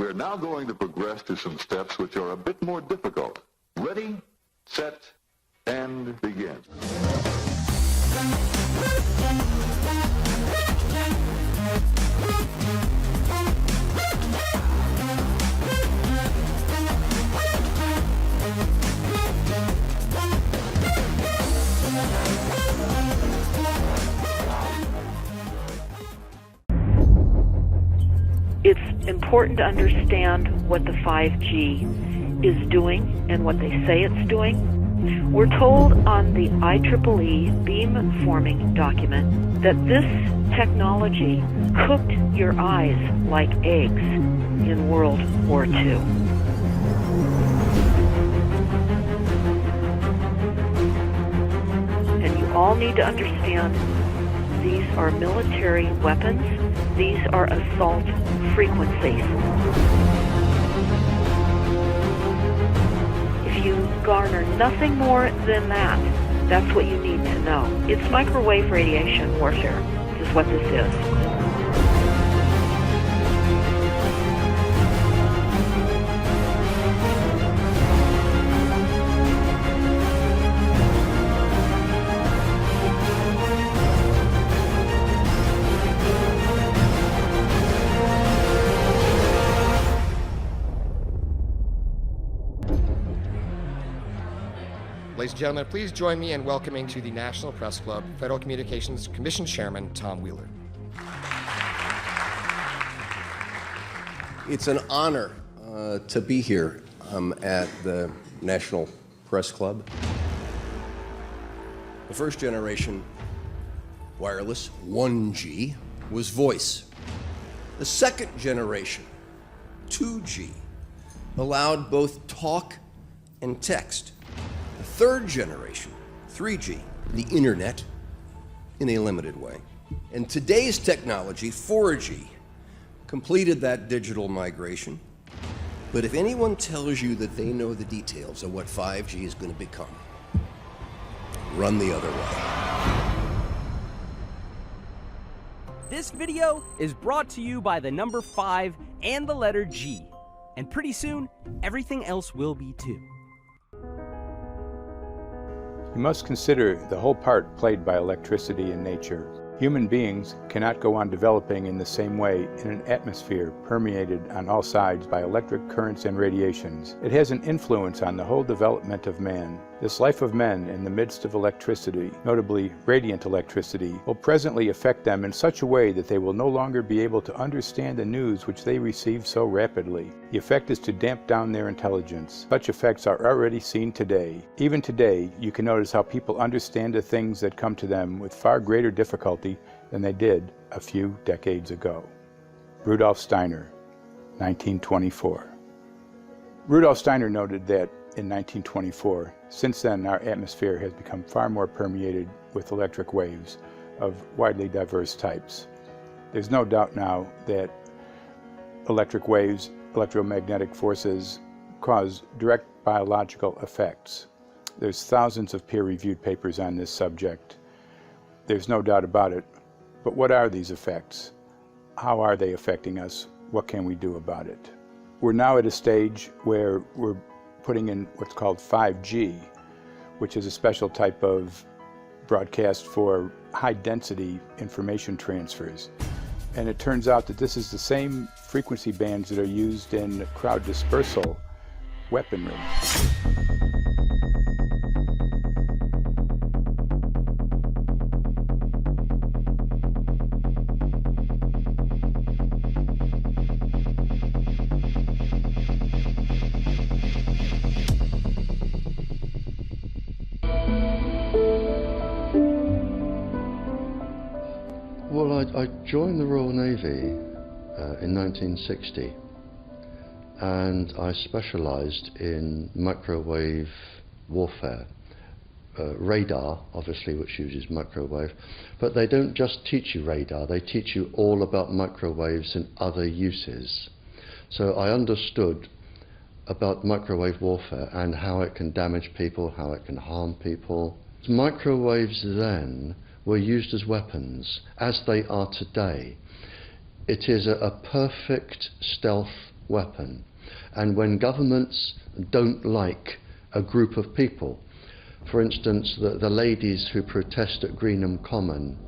We're now going to progress to some steps which are a bit more difficult. Ready, set, and begin. It's important to understand what the 5G is doing and what they say it's doing. We're told on the IEEE beamforming document that this technology cooked your eyes like eggs in World War II. And you all need to understand these are military weapons. These are assault frequencies. If you garner nothing more than that, that's what you need to know. It's microwave radiation warfare. This is what this is. Ladies and gentlemen, please join me in welcoming to the National Press Club Federal Communications Commission Chairman Tom Wheeler. It's an honor to be here at the National Press Club. The first generation wireless, 1G, was voice. The second generation, 2G, allowed both talk and text. The third generation, 3G, the internet, in a limited way. And today's technology, 4G, completed that digital migration. But if anyone tells you that they know the details of what 5G is going to become, run the other way. This video is brought to you by the number 5 and the letter G. And pretty soon, everything else will be too. You must consider the whole part played by electricity in nature. Human beings cannot go on developing in the same way in an atmosphere permeated on all sides by electric currents and radiations. It has an influence on the whole development of man. This life of men in the midst of electricity, notably radiant electricity, will presently affect them in such a way that they will no longer be able to understand the news which they receive so rapidly. The effect is to damp down their intelligence. Such effects are already seen today. Even today, you can notice how people understand the things that come to them with far greater difficulty than they did a few decades ago. Rudolf Steiner, 1924. Rudolf Steiner noted that in 1924, since then our atmosphere has become far more permeated with electric waves of widely diverse types. There's no doubt now that electric waves, electromagnetic forces, cause direct biological effects. There's thousands of peer-reviewed papers on this subject. There's no doubt about it. But what are these effects? How are they affecting us? What can we do about it? We're now at a stage where we're putting in what's called 5G, which is a special type of broadcast for high-density information transfers. And it turns out that this is the same frequency bands that are used in crowd dispersal weaponry. Well, I joined the Royal Navy in 1960, and I specialised in microwave warfare. Radar, obviously, which uses microwave, but they don't just teach you radar, they teach you all about microwaves and other uses. So I understood about microwave warfare and how it can damage people, how it can harm people. Microwaves then were used as weapons, as they are today. It is a perfect stealth weapon. And when governments don't like a group of people, for instance, the ladies who protest at Greenham Common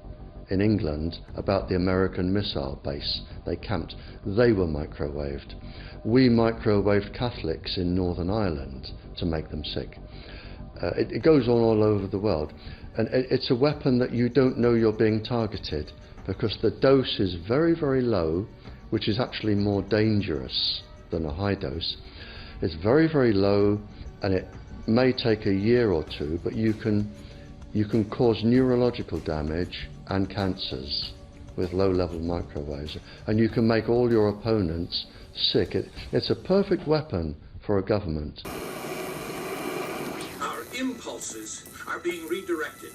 in England about the American missile base they camped, they were microwaved. We microwaved Catholics in Northern Ireland to make them sick. It goes on all over the world. And it's a weapon that you don't know you're being targeted, because the dose is very, very low, which is actually more dangerous than a high dose. It's very, very low, and it may take a year or two, but you can cause neurological damage and cancers with low-level microwaves, and you can make all your opponents sick. It's a perfect weapon for a government. Our impulses are being redirected.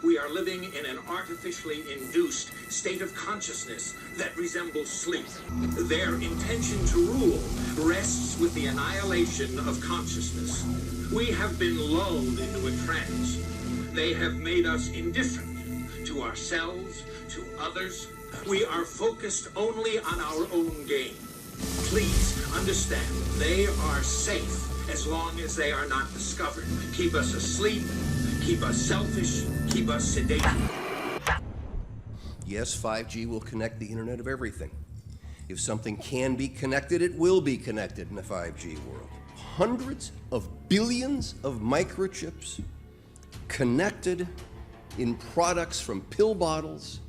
We are living in an artificially induced state of consciousness that resembles sleep. Their intention to rule rests with the annihilation of consciousness. We have been lulled into a trance. They have made us indifferent to ourselves, to others. We are focused only on our own gain. Please understand, they are safe as long as they are not discovered. Keep us asleep, keep us selfish, keep us sedated. Yes, 5G will connect the Internet of everything. If something can be connected, it will be connected in a 5G world. Hundreds of billions of microchips connected in products from pill bottles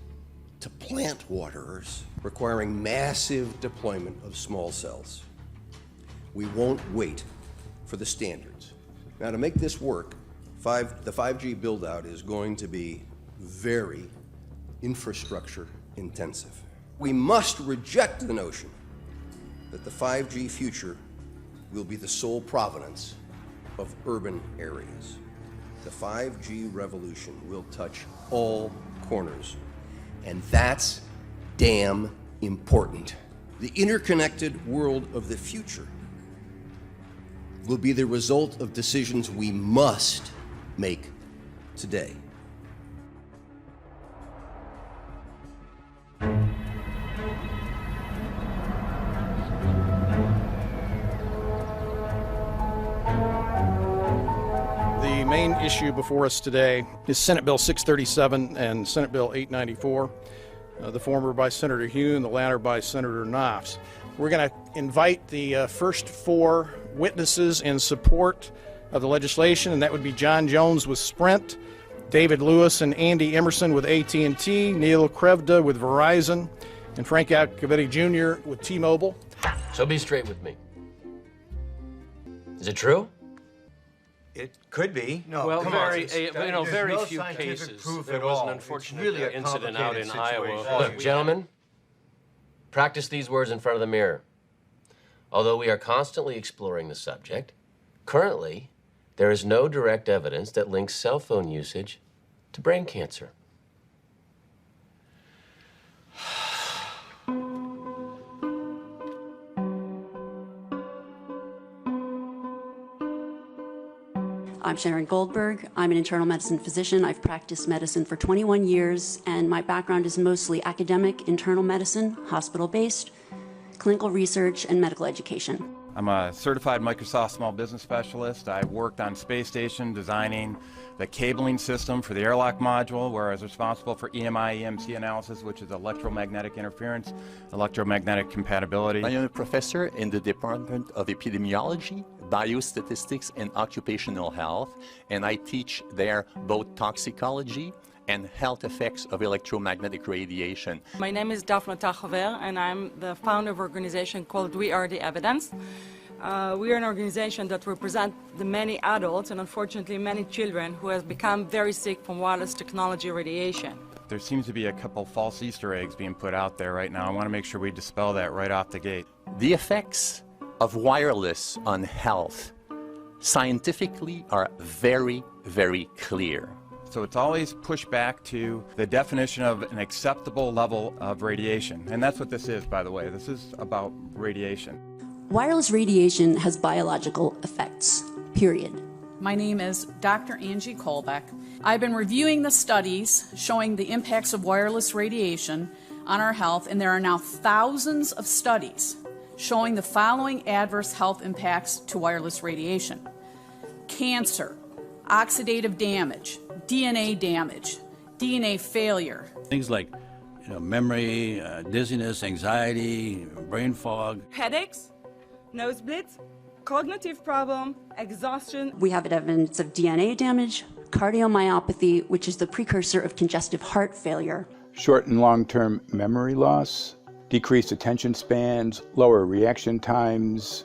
to plant waterers, requiring massive deployment of small cells. We won't wait for the standards. Now, to make this work, the 5G build-out is going to be very infrastructure intensive. We must reject the notion that the 5G future will be the sole provenance of urban areas. The 5G revolution will touch all corners, and that's damn important. The interconnected world of the future will be the result of decisions we must make today. The main issue before us today is Senate Bill 637 and Senate Bill 894, the former by Senator Hugh and the latter by Senator Knopf. We're going to invite the first four witnesses in support of the legislation, and that would be John Jones with Sprint, David Lewis and Andy Emerson with AT&T, Neil Krevda with Verizon, and Frank Iacovetti Jr. with T-Mobile. So be straight with me. Is it true? It could be. No, well, very no few cases. Proof there at was all. an unfortunate It's really a incident out in complicated Iowa. situation. Look, gentlemen, practice these words in front of the mirror. Although we are constantly exploring the subject, currently there is no direct evidence that links cell phone usage to brain cancer. I'm Sharon Goldberg. I'm an internal medicine physician. I've practiced medicine for 21 years, and my background is mostly academic, internal medicine, hospital-based, clinical research, and medical education. I'm a certified Microsoft small business specialist. I worked on space station designing the cabling system for the airlock module, where I was responsible for EMI, EMC analysis, which is electromagnetic interference, electromagnetic compatibility. I am a professor in the Department of Epidemiology, Biostatistics, and Occupational Health, and I teach there both toxicology and health effects of electromagnetic radiation. My name is Daphne Tachover, and I'm the founder of an organization called We Are the Evidence. We are an organization that represents the many adults and unfortunately many children who have become very sick from wireless technology radiation. There seems to be a couple false Easter eggs being put out there right now. I want to make sure we dispel that right off the gate. The effects of wireless on health scientifically are very, very clear. So it's always pushed back to the definition of an acceptable level of radiation. And that's what this is, by the way. This is about radiation. Wireless radiation has biological effects, period. My name is Dr. Angie Kolbeck. I've been reviewing the studies showing the impacts of wireless radiation on our health, and there are now thousands of studies showing the following adverse health impacts to wireless radiation: cancer, oxidative damage, DNA failure. Things like memory, dizziness, anxiety, brain fog. Headaches, nosebleeds, cognitive problem, exhaustion. We have evidence of DNA damage, cardiomyopathy, which is the precursor of congestive heart failure. Short and long-term memory loss, decreased attention spans, lower reaction times,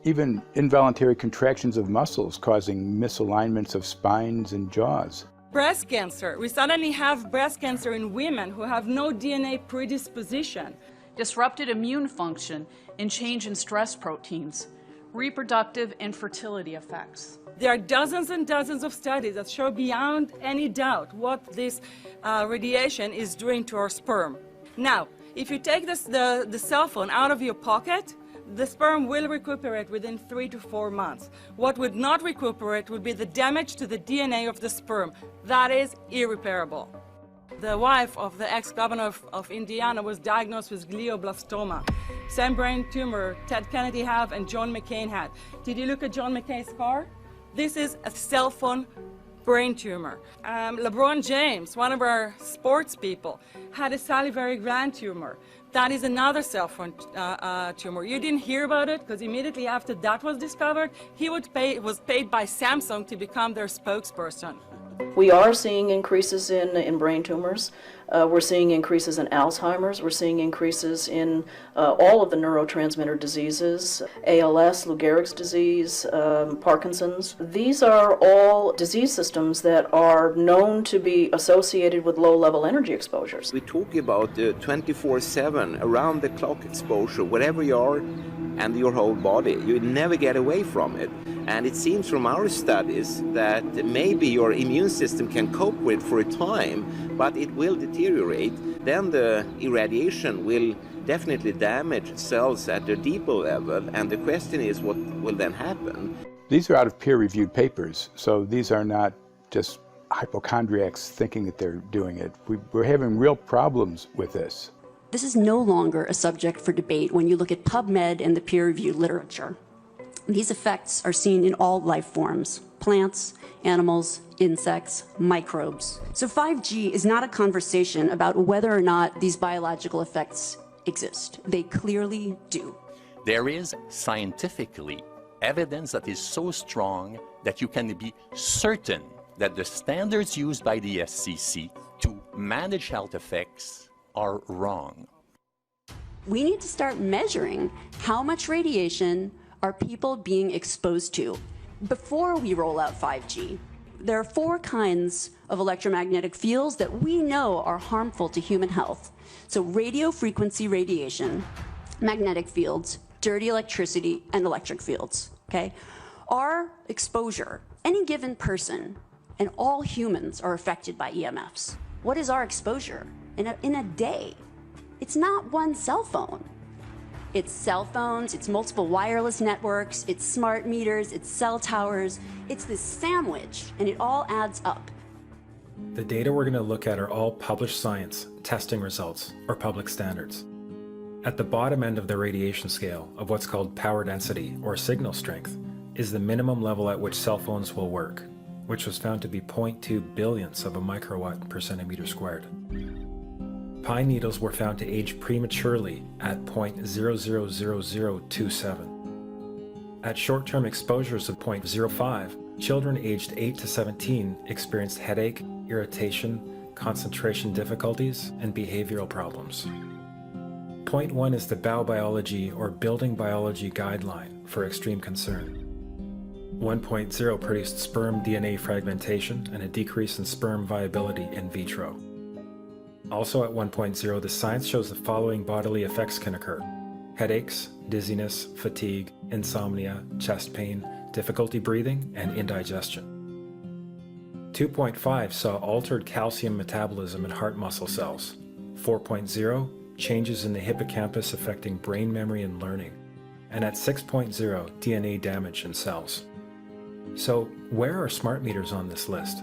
even involuntary contractions of muscles causing misalignments of spines and jaws. Breast cancer. We suddenly have breast cancer in women who have no DNA predisposition. Disrupted immune function and change in stress proteins, reproductive and fertility effects. There are dozens and dozens of studies that show beyond any doubt what this radiation is doing to our sperm. Now, if you take the cell phone out of your pocket, the sperm will recuperate within 3 to 4 months. What would not recuperate would be the damage to the DNA of the sperm. That is irreparable. The wife of the ex-governor of Indiana was diagnosed with glioblastoma. Same brain tumor Ted Kennedy had and John McCain had. Did you look at John McCain's scar? This is a cell phone brain tumor. LeBron James, one of our sports people, had a salivary gland tumor. That is another cell phone tumor. You didn't hear about it because immediately after that was discovered, he was paid by Samsung to become their spokesperson. We are seeing increases in brain tumors. We're seeing increases in Alzheimer's. We're seeing increases in all of the neurotransmitter diseases, ALS, Lou Gehrig's disease, Parkinson's. These are all disease systems that are known to be associated with low-level energy exposures. We talk about 24/7, around-the-clock exposure, wherever you are and your whole body. You never get away from it. And it seems from our studies that maybe your immune system can cope with for a time, but it will deteriorate. Then the irradiation will definitely damage cells at a deeper level, and the question is what will then happen? These are out of peer-reviewed papers, so these are not just hypochondriacs thinking that they're doing it. We're having real problems with this. This is no longer a subject for debate when you look at PubMed and the peer-reviewed literature. These effects are seen in all life forms: plants, animals, insects, microbes. So 5G is not a conversation about whether or not these biological effects exist. They clearly do. There is scientifically evidence that is so strong that you can be certain that the standards used by the SCC to manage health effects are wrong. We need to start measuring how much radiation are people being exposed to before we roll out 5G. There are 4 kinds of electromagnetic fields that we know are harmful to human health. So radio frequency radiation, magnetic fields, dirty electricity, and electric fields, okay? Our exposure, any given person, and all humans are affected by EMFs. What is our exposure in a day? It's not one cell phone. It's cell phones, it's multiple wireless networks, it's smart meters, it's cell towers. It's this sandwich, and it all adds up. The data we're going to look at are all published science, testing results, or public standards. At the bottom end of the radiation scale of what's called power density, or signal strength, is the minimum level at which cell phones will work, which was found to be 0.2 billionths of a microwatt per centimeter squared. Pine needles were found to age prematurely at 0.00027. At short-term exposures of 0.05, children aged 8 to 17 experienced headache, irritation, concentration difficulties, and behavioral problems. 0.1 is the biobiology or building biology guideline for extreme concern. 1.0 produced sperm DNA fragmentation and a decrease in sperm viability in vitro. Also at 1.0, the science shows the following bodily effects can occur: headaches, dizziness, fatigue, insomnia, chest pain, difficulty breathing, and indigestion. 2.5 saw altered calcium metabolism in heart muscle cells. 4.0, changes in the hippocampus affecting brain memory and learning. And at 6.0, DNA damage in cells. So where are smart meters on this list?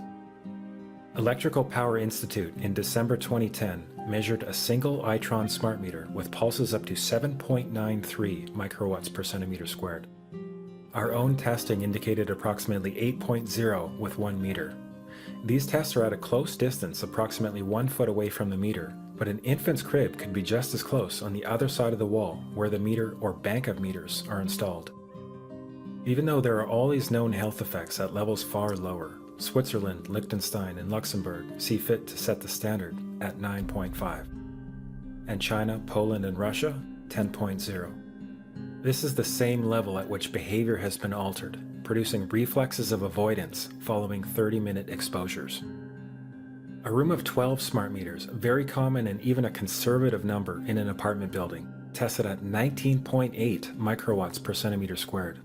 Electrical Power Institute in December 2010 measured a single Itron smart meter with pulses up to 7.93 microwatts per centimeter squared. Our own testing indicated approximately 8.0 with 1 meter. These tests are at a close distance, approximately 1 foot away from the meter, but an infant's crib could be just as close on the other side of the wall where the meter or bank of meters are installed. Even though there are all these known health effects at levels far lower, Switzerland, Liechtenstein, and Luxembourg see fit to set the standard at 9.5. And China, Poland, and Russia, 10.0. This is the same level at which behavior has been altered, producing reflexes of avoidance following 30-minute exposures. A room of 12 smart meters, very common and even a conservative number in an apartment building, tested at 19.8 microwatts per centimeter squared.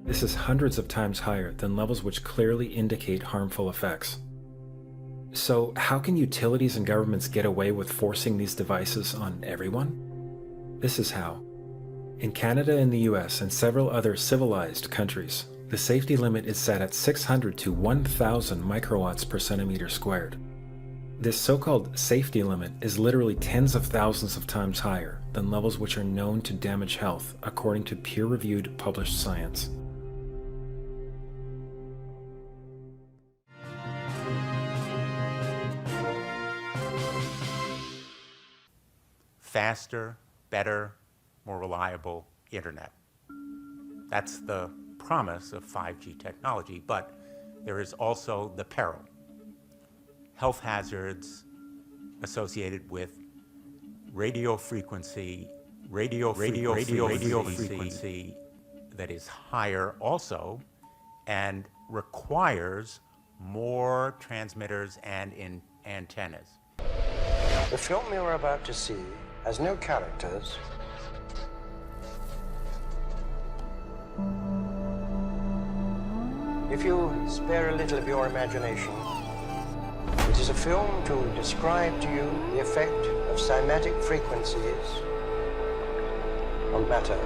This is hundreds of times higher than levels which clearly indicate harmful effects. So how can utilities and governments get away with forcing these devices on everyone? This is how. In Canada and the US and several other civilized countries, the safety limit is set at 600 to 1,000 microwatts per centimeter squared. This so-called safety limit is literally tens of thousands of times higher than levels which are known to damage health according to peer-reviewed published science. Faster, better, more reliable internet. That's the promise of 5G technology, but there is also the peril. Health hazards associated with radio frequency that is higher also and requires more transmitters and antennas. The film you're about to see has no characters. If you spare a little of your imagination, it is a film to describe to you the effect of cymatic frequencies on matter.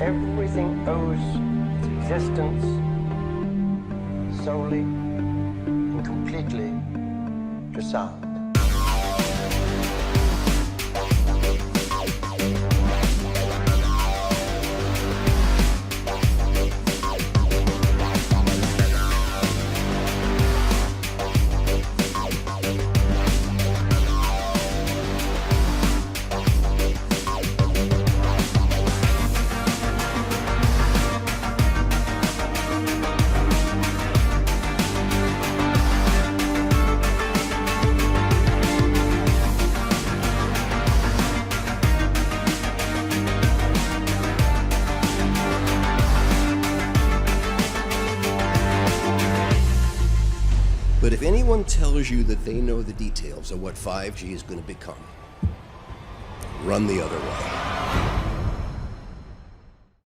Everything owes its existence solely and completely to sound. But if anyone tells you that they know the details of what 5G is going to become, run the other way.